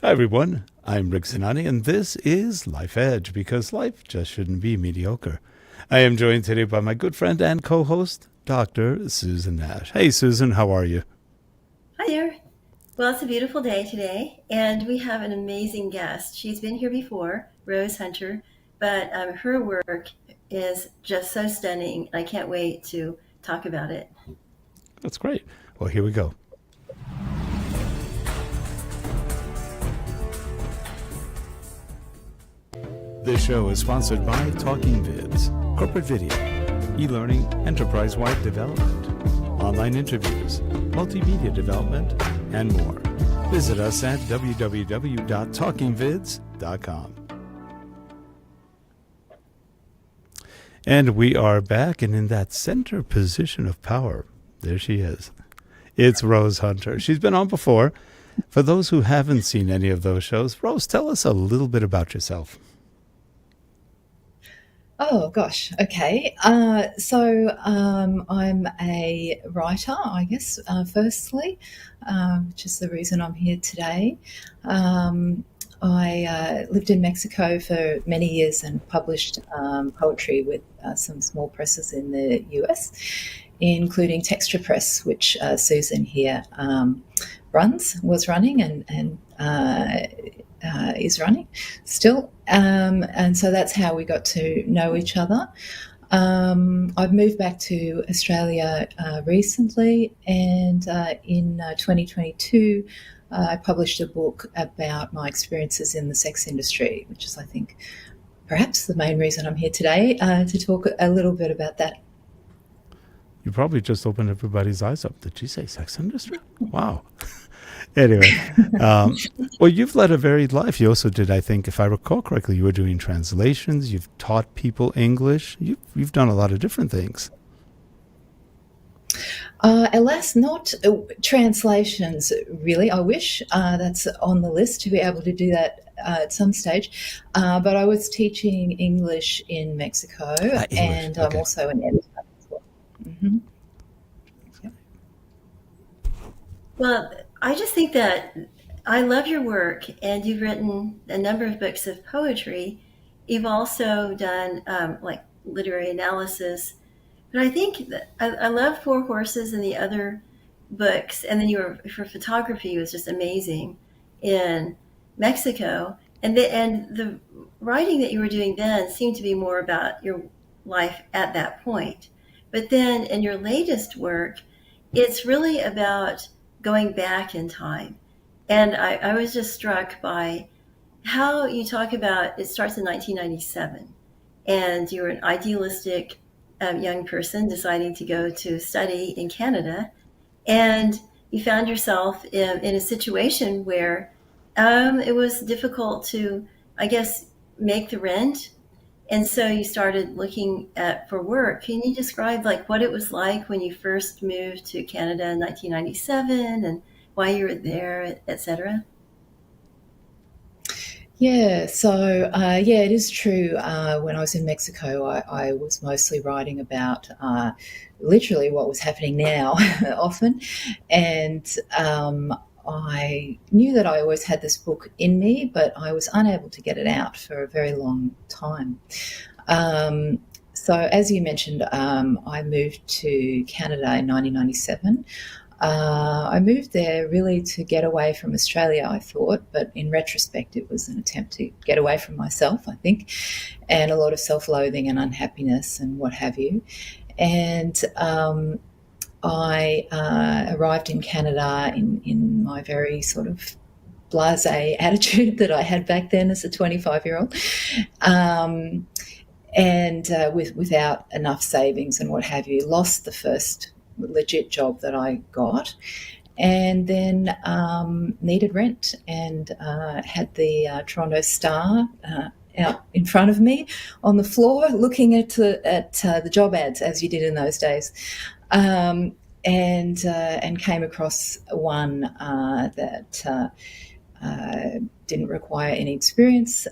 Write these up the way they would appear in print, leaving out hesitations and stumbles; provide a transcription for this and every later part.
Hi, everyone. I'm Rick Zanotti, and this is Life Edge because life just shouldn't be mediocre. I am joined today by my good friend and co host, Dr. Susan Nash. Hey, Susan, how are you? Hi there. Well, it's a beautiful day today, and we have an amazing guest. She's been here before, Rose Hunter, but her work is just so stunning. I can't wait to talk about it. That's great. Well, here we go. This show is sponsored by Talking Vids, corporate video, e-learning, enterprise-wide development, online interviews, multimedia development, and more. Visit us at www.talkingvids.com. And we are back, and in that center position of power, there she is. It's Rose Hunter. She's been on before. For those who haven't seen any of those shows, Rose, tell us a little bit about yourself. Oh gosh, okay. I'm a writer, I guess, firstly, which is the reason I'm here today. I lived in Mexico for many years and published poetry with some small presses in the US, including Texture Press, which Susan here was running and is running still. And so that's how we got to know each other. I've moved back to Australia recently, and in 2022, I published a book about my experiences in the sex industry, which is, I think, perhaps the main reason I'm here today, to talk a little bit about that. You probably just opened everybody's eyes up. Did you say sex industry? Wow. Anyway, well, you've led a varied life. You also did, I think, if I recall correctly, you were doing translations. You've taught people English. You've done a lot of different things. Alas, not translations, really. I wish that's on the list to be able to do that at some stage. But I was teaching English in Mexico, English, and okay. I'm also an editor as well. Mm-hmm. Yep. Well, I just think that I love your work, and you've written a number of books of poetry. You've also done like literary analysis. But I think that I love Four Horses and the other books, and then your photography was just amazing in Mexico, and the writing that you were doing then seemed to be more about your life at that point. But then in your latest work, it's really about going back in time, and I was just struck by how you talk about it starts in 1997, and you're an idealistic young person deciding to go to study in Canada, and you found yourself in a situation where it was difficult to, I guess, make the rent, and so you started looking at for work. Can you describe like what it was like when you first moved to Canada in 1997 and why you were there, etc.? Yeah, so it is true. When I was in Mexico, I was mostly writing about literally what was happening now often. And I knew that I always had this book in me, but I was unable to get it out for a very long time. So, as you mentioned, I moved to Canada in 1997. I moved there really to get away from Australia, I thought, but in retrospect, it was an attempt to get away from myself, I think, and a lot of self-loathing and unhappiness and what have you. And I arrived in Canada in my very sort of blasé attitude that I had back then as a 25-year-old, and without enough savings and what have you. Lost the first legit job that I got, and then needed rent, and had the Toronto Star out in front of me on the floor, looking at the job ads as you did in those days, and came across one that didn't require any experience,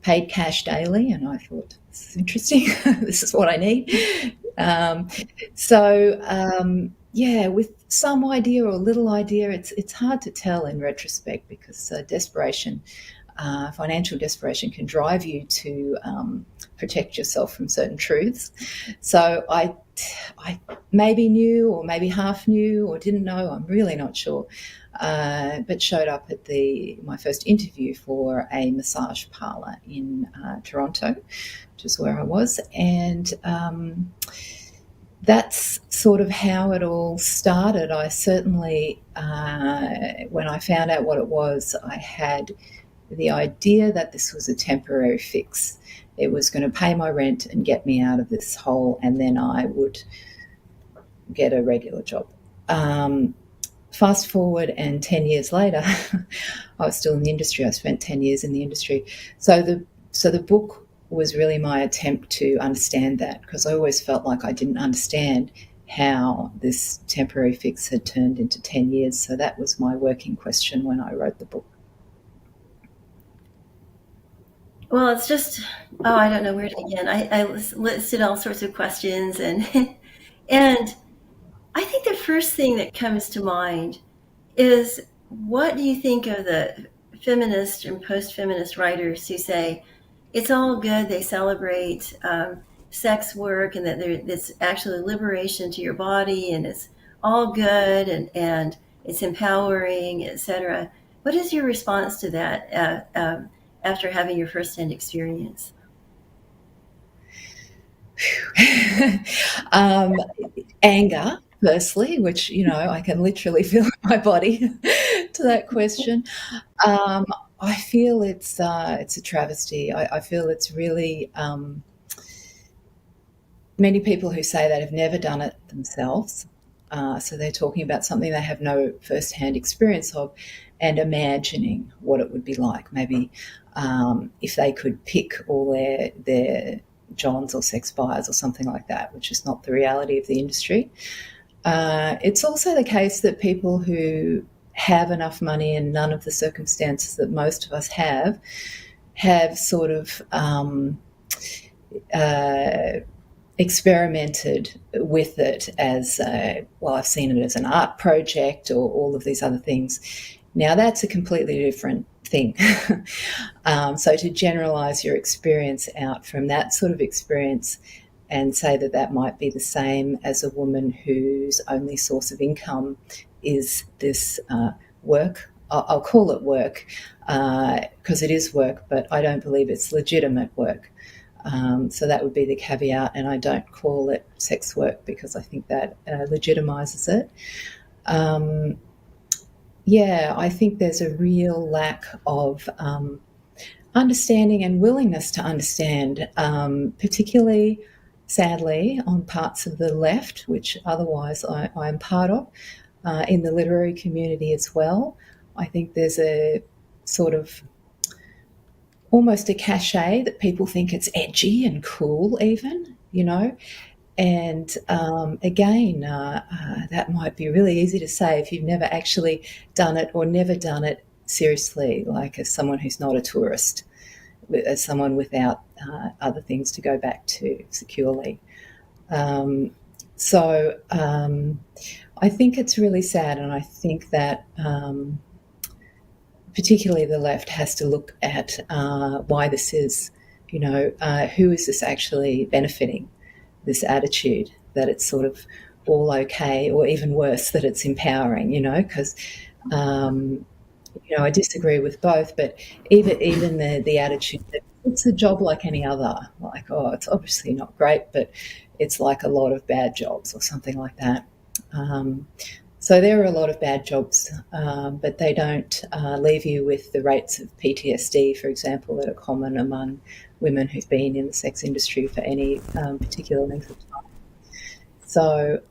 paid cash daily, and I thought, this is interesting. This is what I need. So with some idea or little idea. It's hard to tell in retrospect because desperation, financial desperation, can drive you to protect yourself from certain truths. So I maybe knew, or maybe half knew, or didn't know. I'm really not sure. But showed up at my first interview for a massage parlour in Toronto, which is where I was, and that's sort of how it all started. I certainly, when I found out what it was, I had the idea that this was a temporary fix. It was going to pay my rent and get me out of this hole, and then I would get a regular job. Fast forward, and 10 years later, I was still in the industry. I spent 10 years in the industry. So the book was really my attempt to understand that, because I always felt like I didn't understand how this temporary fix had turned into 10 years. So that was my working question when I wrote the book. Well, it's just, oh, I don't know where to begin. I listed all sorts of questions, and and I think the first thing that comes to mind is, what do you think of the feminist and post-feminist writers who say it's all good, they celebrate sex work, and that it's actually liberation to your body, and it's all good, and it's empowering, etc. What is your response to that after having your first-hand experience? Anger, firstly, which, I can literally feel in my body to that question. I feel it's a travesty. I feel it's really, many people who say that have never done it themselves. So they're talking about something they have no first-hand experience of, and imagining what it would be like. Maybe if they could pick all their Johns or sex buyers or something like that, which is not the reality of the industry. It's also the case that people who have enough money and none of the circumstances that most of us have sort of experimented with it as, well, I've seen it as an art project or all of these other things. Now, that's a completely different thing. So to generalise your experience out from that sort of experience and say that that might be the same as a woman whose only source of income is this work, I'll call it work because it is work, but I don't believe it's legitimate work. So that would be the caveat, and I don't call it sex work because I think that legitimises it. I think there's a real lack of understanding and willingness to understand, particularly, sadly, on parts of the left, which otherwise I'm part of, in the literary community as well. I think there's a sort of almost a cachet that people think it's edgy and cool even, And again, that might be really easy to say if you've never actually done it or never done it seriously, like as someone who's not a tourist, as someone without other things to go back to securely. So I think it's really sad, and I think that particularly the left has to look at why this is, who is this actually benefiting, this attitude that it's sort of all okay, or even worse, that it's empowering, because, I disagree with both, but even the attitude that it's a job like any other, like, oh, it's obviously not great, but it's like a lot of bad jobs or something like that. So there are a lot of bad jobs, but they don't leave you with the rates of PTSD, for example, that are common among women who've been in the sex industry for any particular length of time. So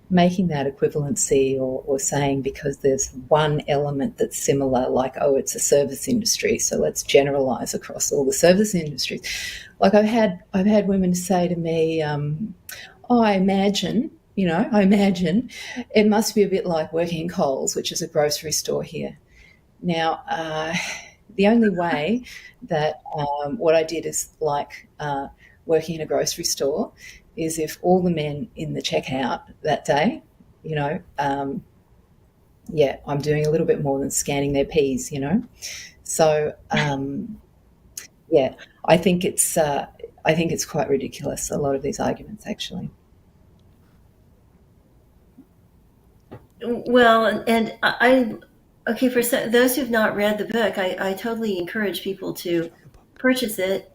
making that equivalency or saying because there's one element that's similar, like, oh, it's a service industry, so let's generalise across all the service industries. Like I've had women say to me, oh, I imagine it must be a bit like working in Coles, which is a grocery store here. Now, the only way that what I did is like working in a grocery store is if all the men in the checkout that day, you know, yeah, I'm doing a little bit more than scanning their P's, you know. So yeah, I think it's quite ridiculous, a lot of these arguments, actually. Well, and okay, for those who've not read the book, I totally encourage people to purchase it,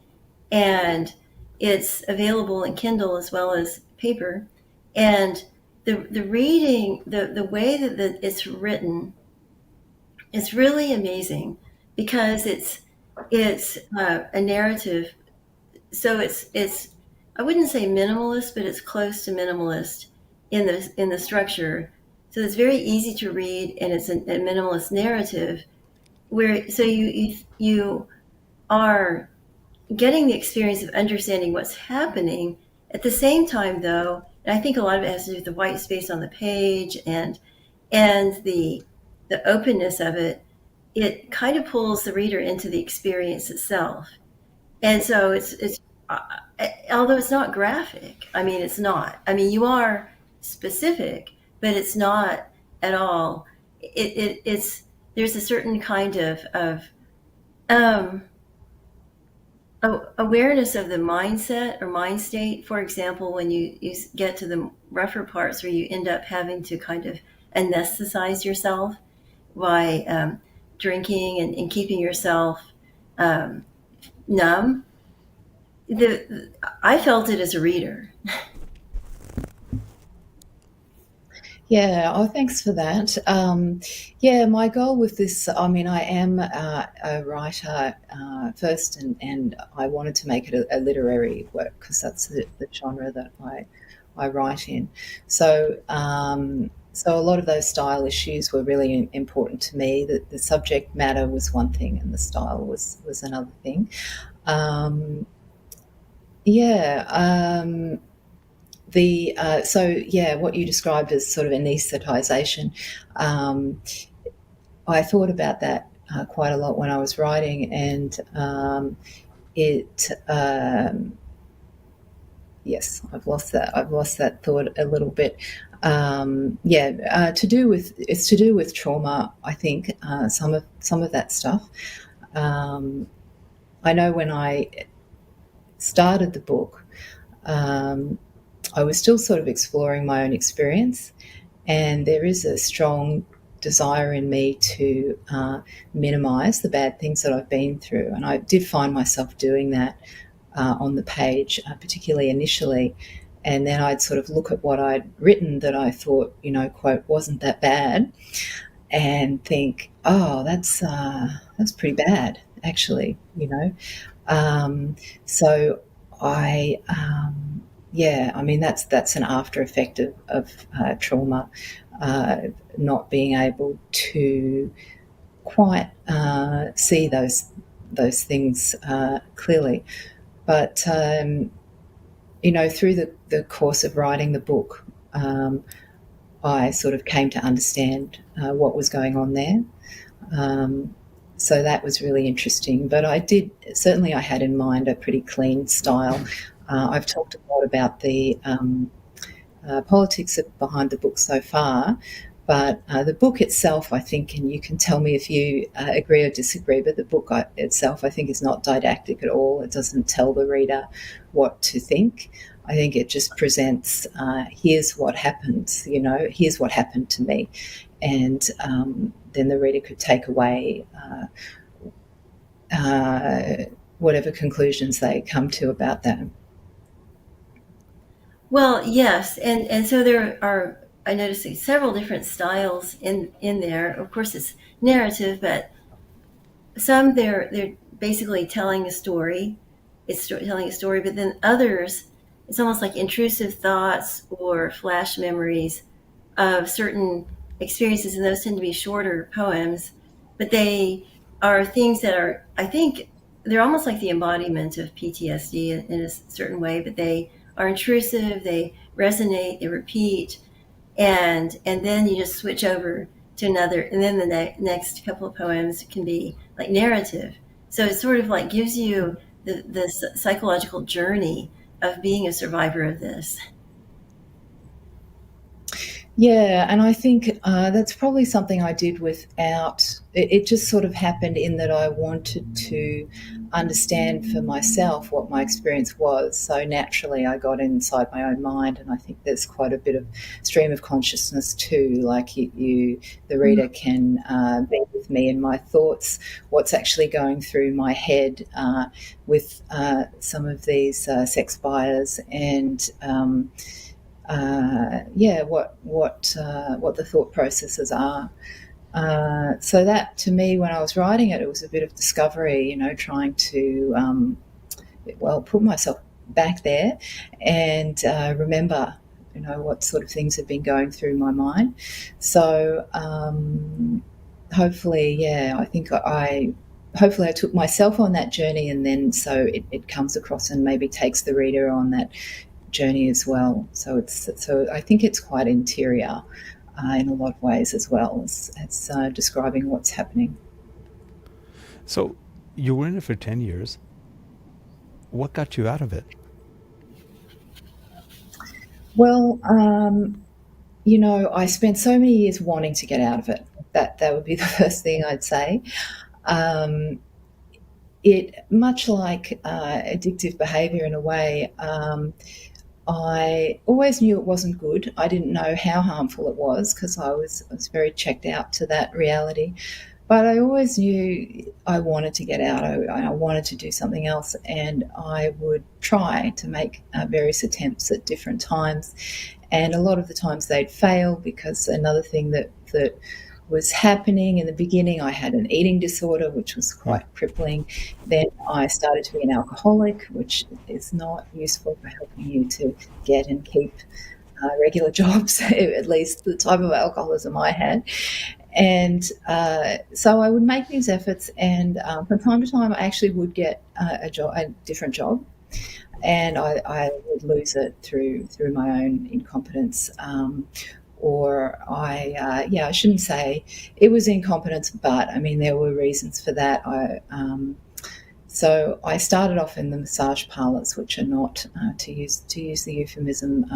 and it's available in Kindle as well as paper. And the reading, the way that it's written, is really amazing because it's a narrative. So it's I wouldn't say minimalist, but it's close to minimalist in the structure. So it's very easy to read, and it's a minimalist narrative where so you are getting the experience of understanding what's happening. At the same time, though, and I think a lot of it has to do with the white space on the page and the openness of it. It kind of pulls the reader into the experience itself. And so it's although it's not graphic. I mean, it's not. I mean, you are specific, but it's not at all. It's there's a certain kind of um, awareness of the mindset or mind state. For example, when you get to the rougher parts where you end up having to kind of anesthetize yourself by drinking and keeping yourself um, numb. I felt it as a reader. Yeah, oh, thanks for that. Yeah, my goal with this, I mean, I am a writer first, and I wanted to make it a literary work because that's the genre that I write in. So, so a lot of those style issues were really important to me. The subject matter was one thing, and the style was another thing. Um, yeah. The so yeah, what you described as sort of anaesthetization, um, I thought about that quite a lot when I was writing, and it yes, I've lost that thought a little bit. Yeah, it's to do with trauma. I think some of that stuff. Um, I know when I started the book. I was still sort of exploring my own experience, and there is a strong desire in me to minimise the bad things that I've been through. And I did find myself doing that on the page, particularly initially. And then I'd sort of look at what I'd written that I thought, you know, quote, wasn't that bad, and think, oh, that's pretty bad, actually, you know. So I. Yeah, I mean that's an after effect of trauma, not being able to quite see those things clearly. But you know, through the course of writing the book, I sort of came to understand what was going on there. So that was really interesting. But I had in mind a pretty clean style. I've talked a lot about the politics behind the book so far, but the book itself, I think, and you can tell me if you agree or disagree, but the book itself, I think, is not didactic at all. It doesn't tell the reader what to think. I think it just presents, here's what happens, you know, here's what happened to me. And then the reader could take away whatever conclusions they come to about that. Well, yes, and so there are. I noticed several different styles in there. Of course, it's narrative, but some they're basically telling a story. It's telling a story, but then others, it's almost like intrusive thoughts or flash memories of certain experiences, and those tend to be shorter poems, but they are things that are, I think, they're almost like the embodiment of PTSD in a certain way, but they are intrusive, they resonate, they repeat, and then you just switch over to another, and then the next couple of poems can be like narrative. So it sort of like gives you the psychological journey of being a survivor of this. Yeah, and I think that's probably something I did without. It just sort of happened in that I wanted to understand for myself what my experience was. So naturally, I got inside my own mind, and I think there's quite a bit of stream of consciousness too. Like the reader can be with me in my thoughts, what's actually going through my head with some of these sex buyers, and what the thought processes are. So that, to me, when I was writing it, it was a bit of discovery, trying to put myself back there and remember, what sort of things have been going through my mind. So hopefully, I think hopefully I took myself on that journey, and then so it comes across and maybe takes the reader on that journey as well. So I think it's quite interior in a lot of ways as well as describing what's happening. So you were in it for 10 years. What got you out of it? Well, I spent so many years wanting to get out of it. That would be the first thing I'd say. It, much like addictive behaviour in a way, I always knew it wasn't good. I didn't know how harmful it was because I was very checked out to that reality. But I always knew I wanted to get out. I wanted to do something else, and I would try to make various attempts at different times. And a lot of the times they'd fail because another thing that was happening in the beginning, I had an eating disorder, which was quite crippling. Then I started to be an alcoholic, which is not useful for helping you to get and keep regular jobs, at least the type of alcoholism I had. And so I would make these efforts, and from time to time I actually would get a different job, and I would lose it through my own incompetence. Or I shouldn't say it was incompetence, but I mean there were reasons for that. So I started off in the massage parlours, which are not, to use the euphemism,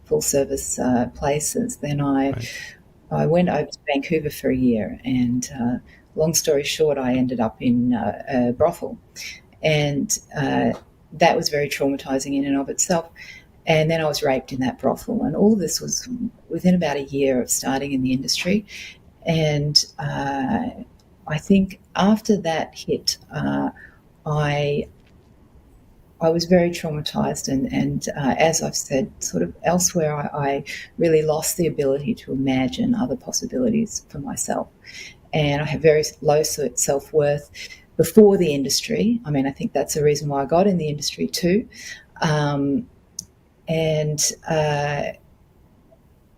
full service places. Then I went over to Vancouver for a year, and long story short, I ended up in a brothel, and that was very traumatising in and of itself. And then I was raped in that brothel, and all of this was within about a year of starting in the industry. And I think after that hit, I was very traumatised, and as I've said, sort of elsewhere, I really lost the ability to imagine other possibilities for myself. And I have very low self-worth before the industry. I mean, I think that's the reason why I got in the industry too.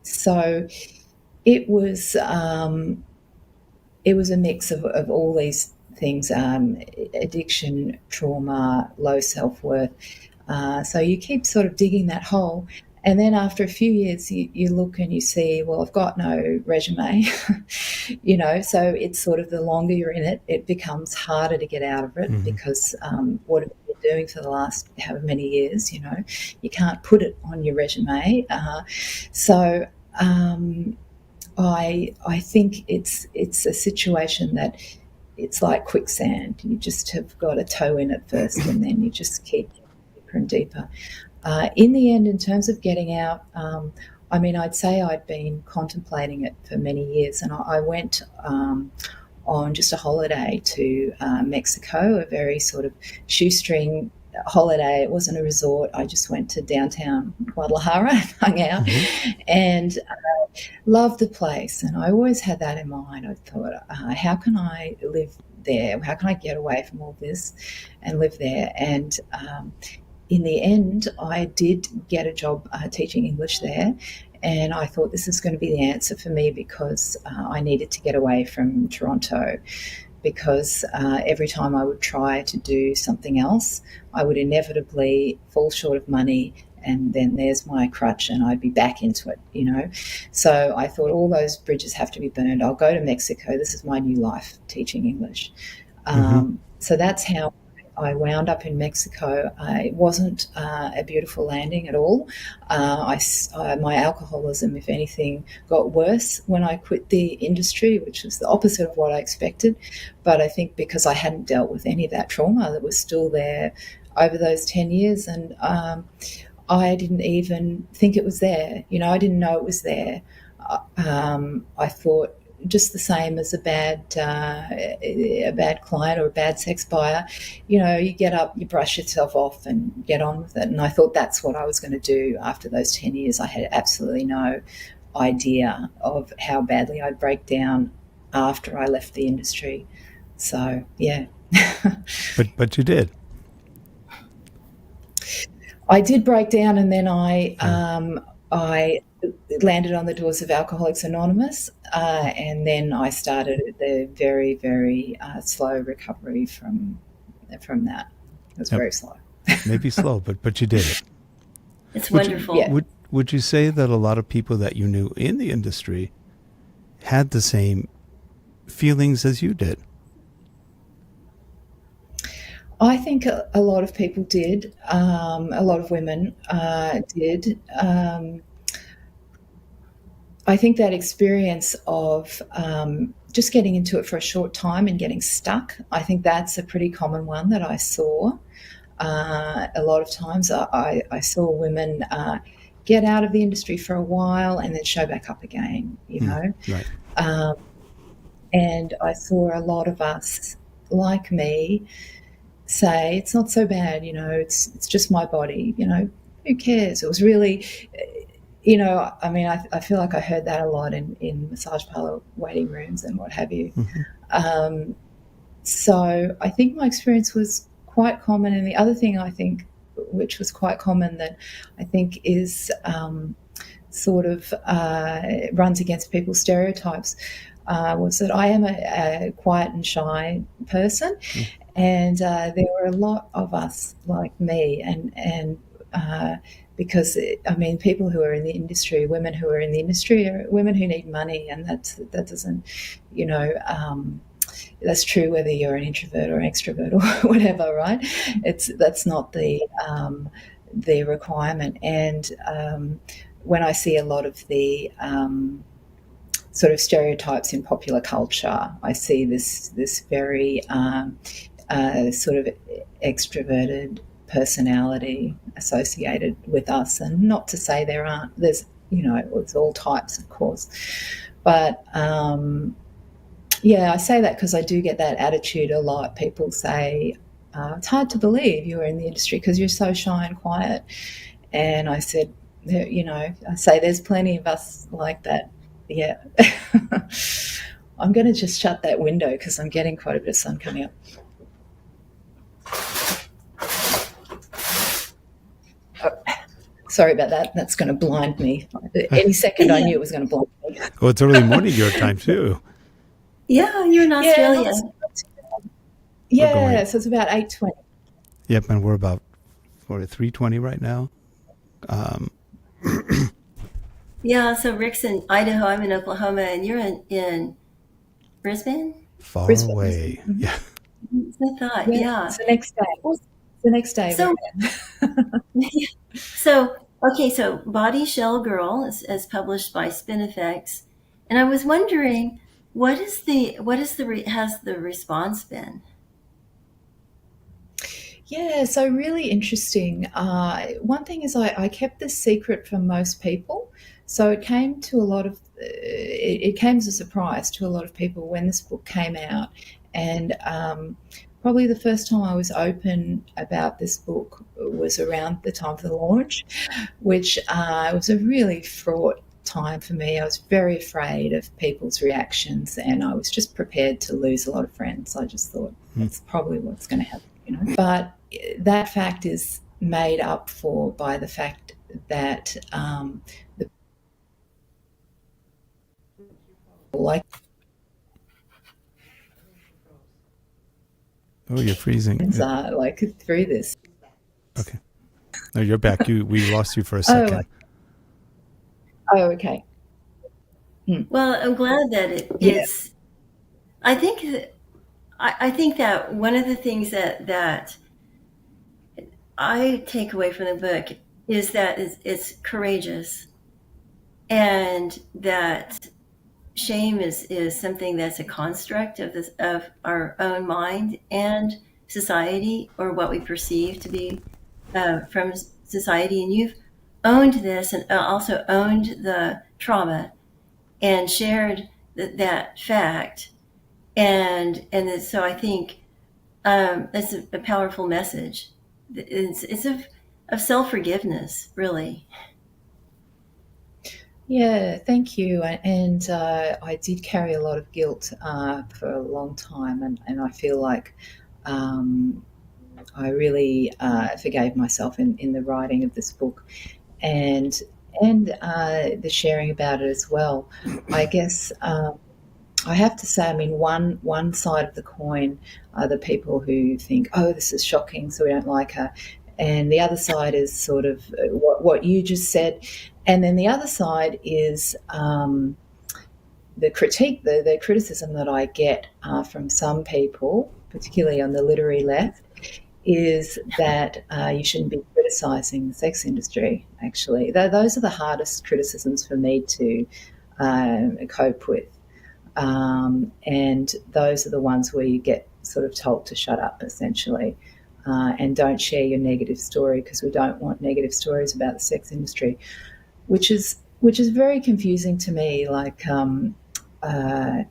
So it was a mix of all these things, addiction, trauma, low self-worth. So you keep sort of digging that hole. And then after a few years, you look and you see, well, I've got no resume, so it's sort of the longer you're in it, it becomes harder to get out of it because what have you been doing for the last however many years, you can't put it on your resume. So I think it's a situation that it's like quicksand. You just have got a toe in it first, and then you just keep deeper and deeper. In the end, in terms of getting out, I mean, I'd say I'd been contemplating it for many years, and I went on just a holiday to Mexico, a very sort of shoestring holiday. It wasn't a resort. I just went to downtown Guadalajara and hung out and loved the place. And I always had that in mind. I thought, how can I live there? How can I get away from all this and live there? And in the end, I did get a job teaching English there, and I thought this is going to be the answer for me because I needed to get away from Toronto, because every time I would try to do something else, I would inevitably fall short of money, and then there's my crutch and I'd be back into it, So I thought all those bridges have to be burned. I'll go to Mexico. This is my new life, teaching English. So that's how I wound up in Mexico. It wasn't a beautiful landing at all. My alcoholism, if anything, got worse when I quit the industry, which was the opposite of what I expected. But I think because I hadn't dealt with any of that trauma that was still there over those 10 years, and I didn't even think it was there. I didn't know it was there. I thought, just the same as a bad client or a bad sex buyer, you get up, you brush yourself off and get on with it. And I thought that's what I was going to do after those 10 years. I had absolutely no idea of how badly I'd break down after I left the industry. So, yeah. But you did. I did break down, and then I landed on the doors of Alcoholics Anonymous, and then I started the very, very slow recovery from that. It was very slow. Maybe slow, but you did it. It's wonderful. Would you say that a lot of people that you knew in the industry had the same feelings as you did? I think a lot of people did. A lot of women did. I think that experience of just getting into it for a short time and getting stuck, I think that's a pretty common one that I saw. A lot of times I saw women get out of the industry for a while and then show back up again, Right. And I saw a lot of us, like me, say, it's not so bad, it's just my body, who cares? It was really... I feel like I heard that a lot in massage parlor waiting rooms and what have you. Mm-hmm. So I think my experience was quite common. And the other thing I think, which was quite common, that I think is runs against people's stereotypes, was that I am a quiet and shy person. Mm. And there were a lot of us like me, and because people who are in the industry, women who are in the industry, are women who need money, and that doesn't, that's true whether you're an introvert or an extrovert or whatever, right? That's not the requirement. And when I see a lot of the sort of stereotypes in popular culture, I see this very sort of extroverted personality associated with us. And not to say there's it's all types, of course, but I say that because I do get that attitude a lot. People say, it's hard to believe you're in the industry because you're so shy and quiet. And I said, there's plenty of us like that. Yeah. I'm going to just shut that window because I'm getting quite a bit of sun coming up. Sorry about that. That's going to blind me. Any second I knew it was going to blind me. Well, it's early morning your time too. Yeah, you're in Australia. Yeah, so it's about 8:20. Yep, and we're about 3:20 right now. Yeah, so Rick's in Idaho, I'm in Oklahoma, and you're in Brisbane? Far Brisbane. away. Mm-hmm. Yeah. I thought, yeah. It's the next day. It's the next day. So, so Body Shell Girl is published by Spinifex, and I was wondering, has the response been? Yeah, so really interesting. One thing is I kept this secret from most people, so it came to a lot of it came as a surprise to a lot of people when this book came out, and probably the first time I was open about this book was around the time of the launch, which was a really fraught time for me. I was very afraid of people's reactions, and I was just prepared to lose a lot of friends. I just thought that's probably what's going to happen, But that fact is made up for by the fact that the like. Oh, you're freezing. Like through this. Okay. No, you're back. We lost you for a second. Oh, okay. Well, I'm glad that it's. I think that one of the things that I take away from the book is that it's courageous, and that shame is something that's a construct of our own mind and society, or what we perceive to be from society. And you've owned this, and also owned the trauma, and shared that fact. So I think it's a powerful message. It's of self forgiveness, really. Yeah, thank you. And I did carry a lot of guilt for a long time, and I feel like um, I really forgave myself in the writing of this book, and the sharing about it as well. I guess I have to say, I mean, one side of the coin are the people who think, "Oh, this is shocking, so we don't like her," and the other side is sort of what you just said, and then the other side is the critique, the criticism that I get from some people, particularly on the literary left, is that you shouldn't be criticising the sex industry. Actually, those are the hardest criticisms for me to cope with. And those are the ones where you get sort of told to shut up, essentially, and don't share your negative story, because we don't want negative stories about the sex industry, which is very confusing to me. Like, I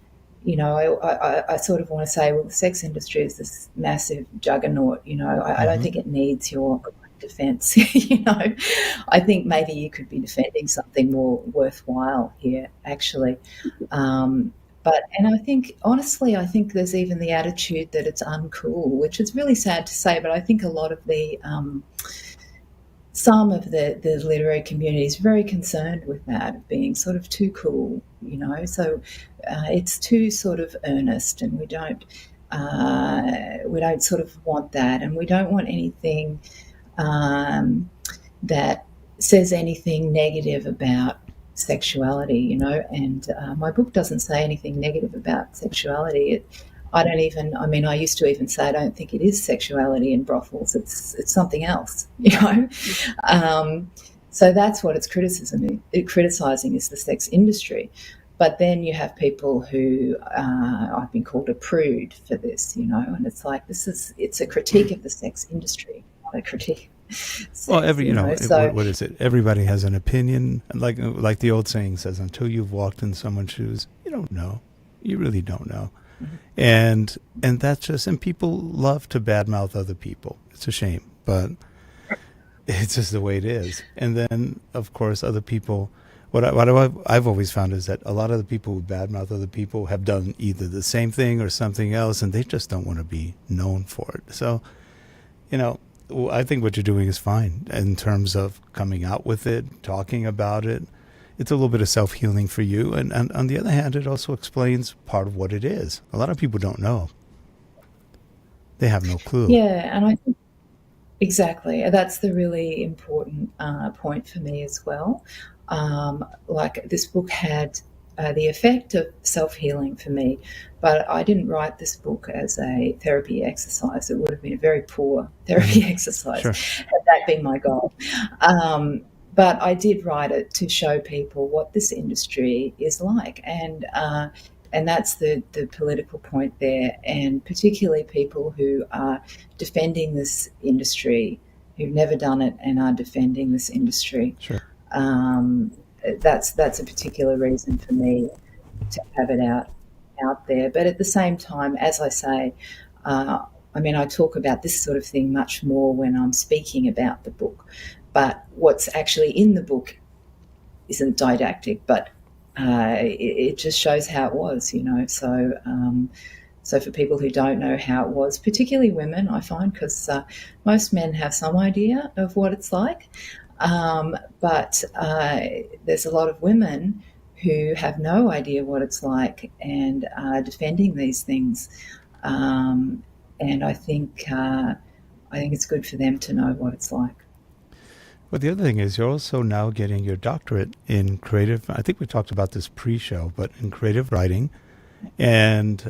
sort of want to say, well, the sex industry is this massive juggernaut. I don't Mm-hmm. think it needs your defence. I think maybe you could be defending something more worthwhile here, actually. And I think, honestly, I think there's even the attitude that it's uncool, which is really sad to say, but I think a lot of some of the literary community is very concerned with that, being sort of too cool, so it's too sort of earnest, and we don't sort of want that, and we don't want anything that says anything negative about sexuality, and my book doesn't say anything negative about sexuality. I used to even say I don't think it is sexuality in brothels. It's something else. So that's what it's criticizing is the sex industry. But then you have people who I've been called a prude for this, and it's like it's a critique of the sex industry, not a critique of Well, sex, So what is it? Everybody has an opinion, and like the old saying says, until you've walked in someone's shoes, you don't know. You really don't know. And that's just, and people love to badmouth other people. It's a shame, but it's just the way it is. And then, of course, other people. I've always found is that a lot of the people who badmouth other people have done either the same thing or something else, and they just don't want to be known for it. So, I think what you're doing is fine in terms of coming out with it, talking about it. It's a little bit of self-healing for you. And on the other hand, it also explains part of what it is. A lot of people don't know. They have no clue. yeah, and I think exactly that's the really important point for me as well. Like, this book had the effect of self-healing for me, but I didn't write this book as a therapy exercise. It would have been a very poor therapy exercise Sure. had that been my goal. But I did write it to show people what this industry is like, and that's the political point there, and particularly people who are defending this industry, who've never done it and are defending this industry. Sure. That's a particular reason for me to have it out there. But at the same time, as I say, I talk about this sort of thing much more when I'm speaking about the book. But what's actually in the book isn't didactic, but it just shows how it was, So for people who don't know how it was, particularly women, I find, because most men have some idea of what it's like, but there's a lot of women who have no idea what it's like and are defending these things, and I think it's good for them to know what it's like. But the other thing is you're also now getting your doctorate in creative. I think we talked about this pre-show, but in creative writing, and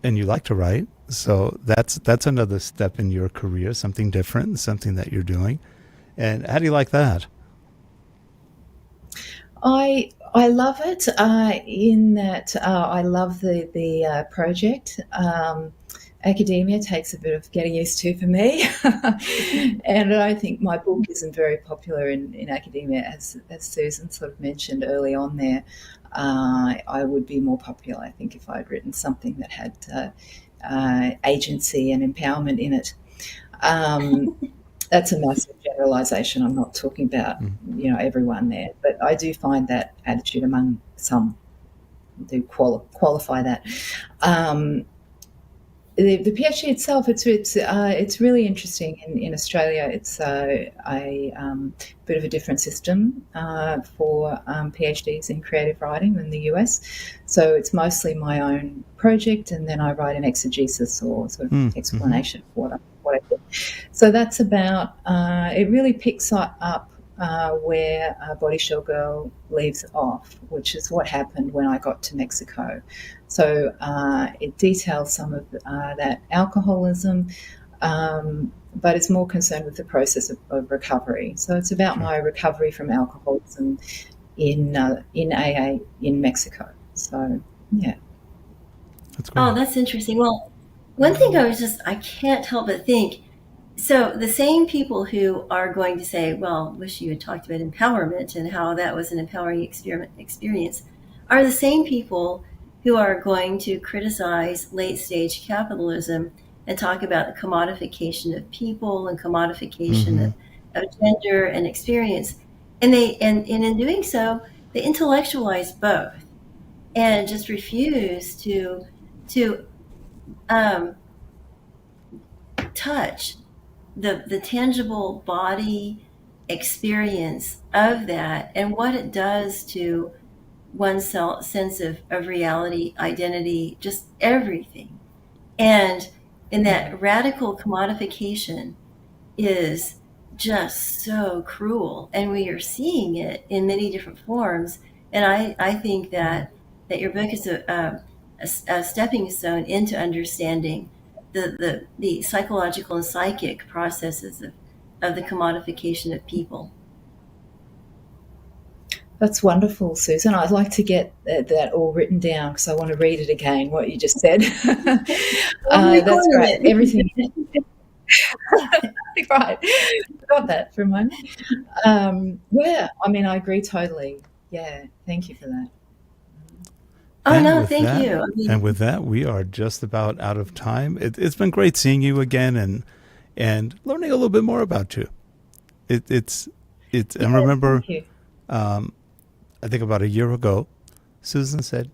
you like to write, So that's another step in your career, something different, something that you're doing. And how do you like that? I love it in that I love the project. Academia takes a bit of getting used to for me, and I think my book isn't very popular in academia, as Susan sort of mentioned early on there. I would be more popular, I think, if I'd written something that had agency and empowerment in it. Um, that's a massive generalisation. I'm not talking about Mm. everyone there, but I do find that attitude among some do qualify that. Um, the PhD itself, it's really interesting. In Australia, it's a bit of a different system for PhDs in creative writing than the US. So it's mostly my own project, and then I write an exegesis or sort of Mm-hmm. explanation for what I do. So that's about. It really picks up where Body Shell Girl leaves off, which is what happened when I got to Mexico. So it details some of that alcoholism, but it's more concerned with the process of recovery. So it's about Sure. my recovery from alcoholism in AA in Mexico. So yeah. That's Oh, great. that's interesting. Well, one thing I can't help but think, so the same people who are going to say, well, wish you had talked about empowerment and how that was an empowering experience, are the same people who are going to criticize late stage capitalism and talk about the commodification of people and commodification Mm-hmm. of gender and experience. And in doing so, they intellectualize both and just refuse to um, touch the tangible body experience of that and what it does to one's sense of reality, identity, just everything. And in that radical commodification is just so cruel. And we are seeing it in many different forms. And I think that your book is a stepping stone into understanding the psychological and psychic processes of the commodification of people. That's wonderful, Susan. I'd like to get that all written down because I want to read it again, what you just said. Well, I'm That's recording great. Everything. it. Right. Got that for a moment. Yeah, I mean, I agree totally. Yeah, thank you for that. Oh And no, with thank that, you. I and mean, with that, we are just about out of time. It's been great seeing you again and learning a little bit more about you. It, it's it's. Yeah, I remember, thank you. um, I think about a year ago, Susan said,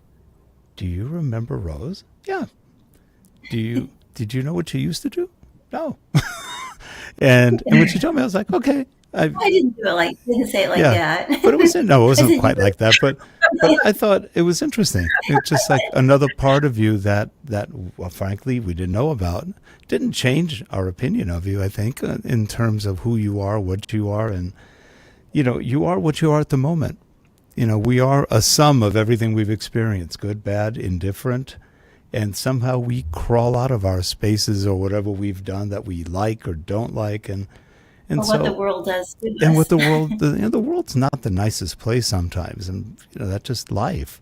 "Do you remember Rose? Yeah. Did you know what she used to do? No." And when she told me, I was like, okay, I I didn't say it like yeah, that. but it wasn't. No, it I wasn't said you quite like that. But I thought it was interesting. It's just like another part of you that well, frankly we didn't know about. Didn't change our opinion of you. I think in terms of who you are, what you are, and you are what you are at the moment. We are a sum of everything we've experienced, good, bad, indifferent, and somehow we crawl out of our spaces or whatever we've done that we like or don't like, and or what the so world does to and with us. the world, the world's not the nicest place sometimes, and that's just life.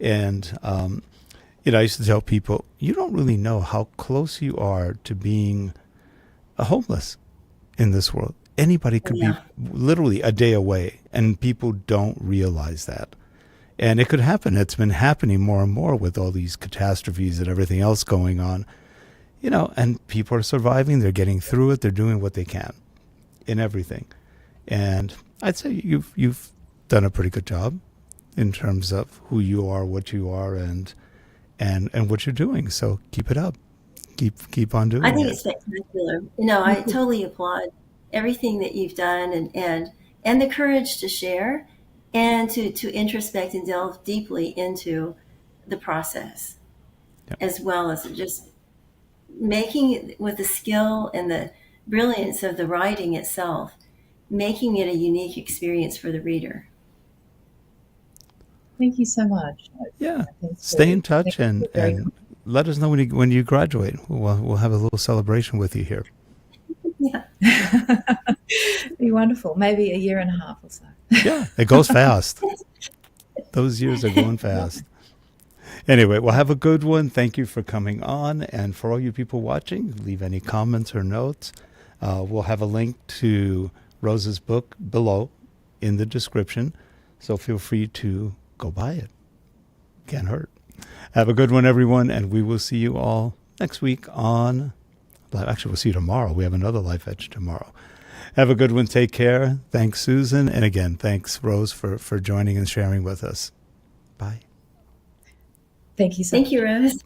And I used to tell people, you don't really know how close you are to being a homeless in this world. Anybody could be Yeah. literally a day away, and people don't realize that. And it could happen. It's been happening more and more with all these catastrophes and everything else going on. And people are surviving. They're getting through it. They're doing what they can in everything. And I'd say you've done a pretty good job in terms of who you are, what you are, and what you're doing. So keep it up. Keep on I doing think it. it's spectacular. I totally applaud everything that you've done and the courage to share and to introspect and delve deeply into the process Yeah, as well as just making it with the skill and the brilliance of the writing itself, making it a unique experience for the reader. Thank you so much. yeah. Thanks for Stay in touch thanks for very and kind. let us know when you graduate. We'll have a little celebration with you here. Yeah. Be wonderful. Maybe a year and a half or so. Yeah, it goes fast. Those years are going fast. Anyway, well, have a good one. Thank you for coming on. And for all you people watching, leave any comments or notes. We'll have a link to Rose's book below in the description. So feel free to go buy it. Can't hurt. Have a good one, everyone. And we will see you all next week on... Actually, we'll see you tomorrow. We have another Life Edge tomorrow. Have a good one. Take care. Thanks, Susan. And again, thanks, Rose, for joining and sharing with us. Bye. Thank you so Thank much. you, Rose.